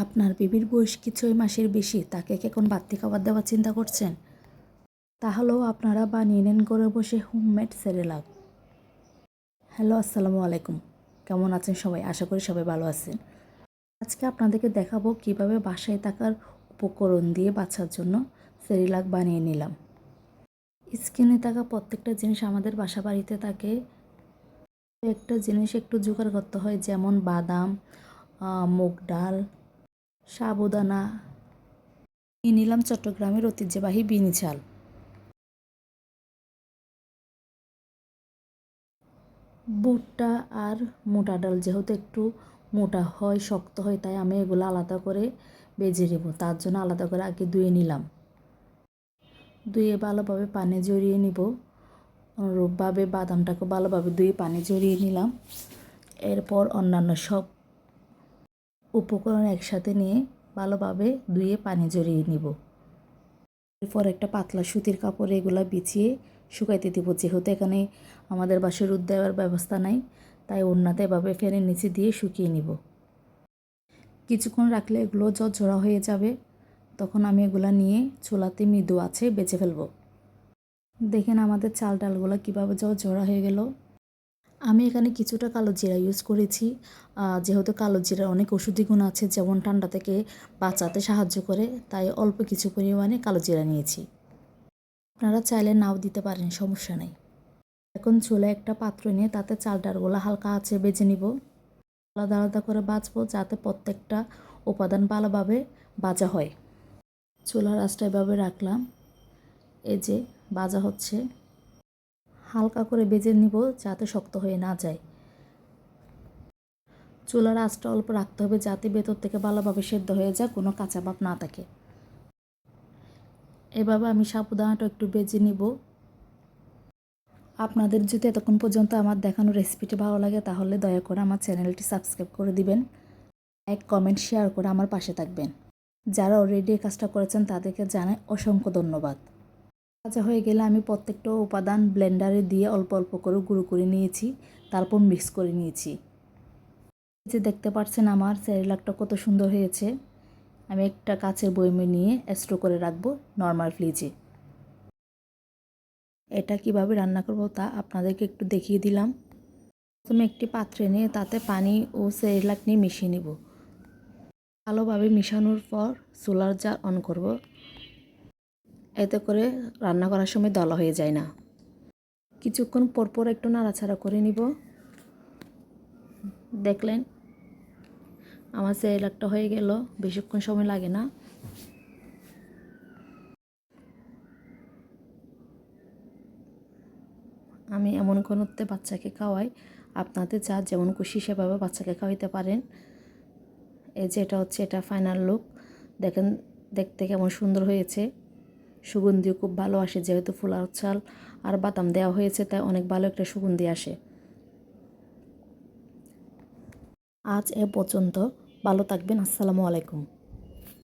আপনার বেবির বয়স কি 6 মাসের বেশি, তাকে কি এখন বাড়তি খাবার দেওয়ার চিন্তা করছেন? তাহলেও আপনারা বানিয়ে নেন ঘরে বসে হোমমেড সেরেলাক। হ্যালো, আসসালামু আলাইকুম। কেমন আছেন সবাই? আশা করি সবাই ভালো আছেন। আজকে আপনাদেরকে দেখাবো কিভাবে বাসায় থাকার উপকরণ দিয়ে বাচ্চার জন্য সেরেলাক বানিয়ে নিলাম। স্ক্রিনে থাকা প্রত্যেকটা জিনিস আমাদের বাসা বাড়িতে থাকে। একটা জিনিস একটু জোগাড় করতে হয়, যেমন বাদাম, মুগ ডাল, সাবুদানা। নিয়ে নিলাম চট্টগ্রামের ঐতিহ্যবাহী বিনি চাল। ভুট্টা আর মোটা ডাল যেহেতু একটু মোটা হয়, শক্ত হয়, তাই আমি এগুলো আলাদা করে ভেজে নেব। তার জন্য আলাদা করে আগে ধুয়ে নিলাম। ধুয়ে ভালোভাবে পানি ঝরিয়ে নিব। অনুরূপভাবে বাদামটাকে ভালোভাবে ধুয়ে পানি ঝরিয়ে নিলাম। এরপর অন্যান্য সব উপকরণ একসাথে নিয়ে ভালোভাবে ধুয়ে পানি ঝরিয়ে নিব। এরপর একটা পাতলা সুতির কাপড়ে এগুলো বিছিয়ে শুকাইতে দিব। যেহেতু এখানে আমাদের বাসায় রোদ দেওয়ার ব্যবস্থা নাই, তাই ওড়নাতে এভাবে ফ্যানের নিচে দিয়ে শুকিয়ে নিব। কিছুক্ষণ রাখলে এগুলো ঝরঝরা হয়ে যাবে। তখন আমি এগুলো নিয়ে চুলাতে মৃদু আছে বেজে ফেলব। দেখেন আমাদের চাল ডালগুলো কীভাবে ঝরঝরা হয়ে গেল। আমি এখানে কিছুটা কালো জিরা ইউজ করেছি। যেহেতু কালো জিরার অনেক ওষুধি গুণ আছে, যেমন ঠান্ডা থেকে বাঁচাতে সাহায্য করে, তাই অল্প কিছু পরিমাণে কালো জিরা নিয়েছি। আপনারা চাইলে নাও দিতে পারেন, সমস্যা নেই। এখন চুলায় একটা পাত্র নিয়ে তাতে চাল ডালগুলো হালকা আঁচে ভেজে নিব। আলাদা আলাদা করে ভাজবো, যাতে প্রত্যেকটা উপাদান ভালোভাবে ভাজা হয়। চুলার আঁচটা এভাবে রাখলাম। এই যে ভাজা হচ্ছে, হালকা করে ভেজে নিব যাতে শক্ত হয়ে না যায়। চুলার আঁচটা অল্প রাখতে হবে, যাতে ভেতর থেকে ভালোভাবে সেদ্ধ হয়ে যায়, কোনো কাঁচা ভাব না থাকে। এভাবে আমি সাবুদানাটা একটু ভেজে নিব। আপনাদের যদি এতক্ষণ পর্যন্ত আমার দেখানো রেসিপিটি ভালো লাগে, তাহলে দয়া করে আমার চ্যানেলটি সাবস্ক্রাইব করে দিবেন। লাইক, কমেন্ট, শেয়ার করে আমার পাশে থাকবেন। যারা অলরেডি এই কাজটা করেছেন তাদেরকে জানাই অসংখ্য ধন্যবাদ। ভাজা হয়ে গেলে আমি প্রত্যেকটা উপাদান ব্লেন্ডারে দিয়ে অল্প অল্প করে গুঁড়ো করে নিয়েছি, তারপর মিক্স করে নিয়েছি। যে দেখতে পাচ্ছেন আমার সেরেলাকটা কত সুন্দর হয়েছে। আমি একটা কাচের বয়মে নিয়ে স্টোর করে রাখবো নর্মাল ফ্রিজে। এটা কিভাবে রান্না করব তা আপনাদেরকে একটু দেখিয়ে দিলাম। প্রথমে একটি পাত্রে নিয়ে তাতে পানি ও সেরেলাক নিয়ে মিশিয়ে নিব। ভালোভাবে মিশানোর পর চুলার জার অন করব। এতে করে রান্না করার সময় দলা হয়ে যায় না। কিছুক্ষণ পরপর একটু নাড়াচাড়া করে নিব। দেখলেন আমার সেরেলাকটা হয়ে গেল, বেশিক্ষণ সময় লাগে না। আমি এমন কোনোতে বাচ্চাকে খাওয়াই, আপনাদের যা যেমন খুশি সেভাবে বাচ্চাকে খাওয়াইতে পারেন। এই যে এটা ফাইনাল লুক। দেখেন দেখতে কেমন সুন্দর হয়েছে। সুগন্ধিও খুব ভালো আসে, যেহেতু ফুলার চাল আর বাদাম দেওয়া হয়েছে, তাই অনেক ভালো একটা সুগন্ধি আসে। আজ এ পর্যন্ত। ভালো থাকবেন। আসসালামু আলাইকুম।